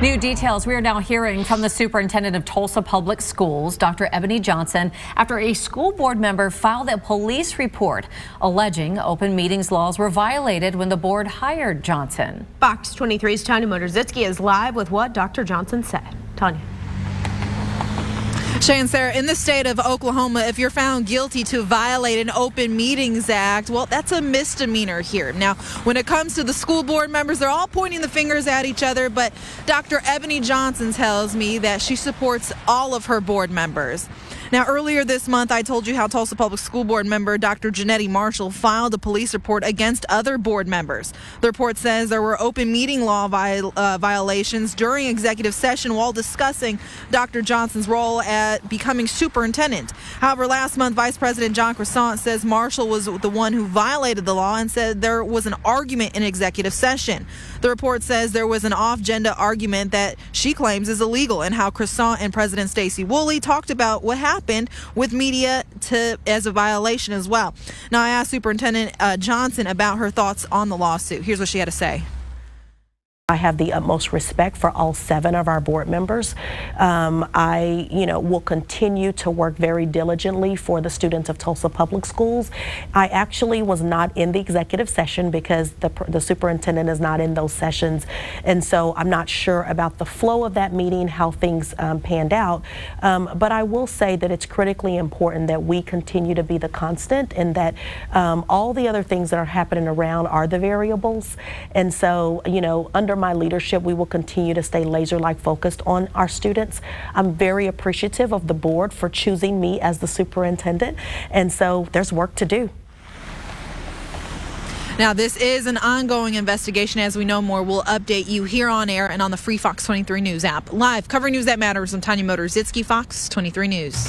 New details we are now hearing from the superintendent of Tulsa Public Schools, Dr. Ebony Johnson, after a school board member filed a police report alleging open meetings laws were violated when the board hired Johnson. Fox 23's Tanya Motorzycki is live with what Dr. Johnson said. Tanya. Shay and Sarah, in the state of Oklahoma, if you're found guilty to violate an Open Meetings Act, well, that's a misdemeanor here. Now, when it comes to the school board members, they're all pointing the fingers at each other, but Dr. Ebony Johnson tells me that she supports all of her board members. Now, earlier this month, I told you how Tulsa Public School Board member Dr. Janetti Marshall filed a police report against other board members. The report says there were open meeting law violations during executive session while discussing Dr. Johnson's role at becoming superintendent. However, last month, Vice President John Croissant says Marshall was the one who violated the law and said there was an argument in executive session. The report says there was an off-agenda argument that she claims is illegal and how Croissant and President Stacey Woolley talked about what happened with media as a violation as well. Now, I asked Superintendent Johnson about her thoughts on the lawsuit. Here's what she had to say. I have the utmost respect for all 7 of our board members. I will continue to work very diligently for the students of Tulsa Public Schools. I actually was not in the executive session because the superintendent is not in those sessions, and so I'm not sure about the flow of that meeting, how things panned out. But I will say that it's critically important that we continue to be the constant, and that all the other things that are happening around are the variables. And so, under my leadership, we will continue to stay laser-like focused on our students. I'm very appreciative of the board for choosing me as the superintendent, and so there's work to do. Now, this is an ongoing investigation. As we know more, we'll update you here on air and on the free Fox 23 News app. Live, covering news that matters, I'm Tanya Motorzycki, Fox 23 News.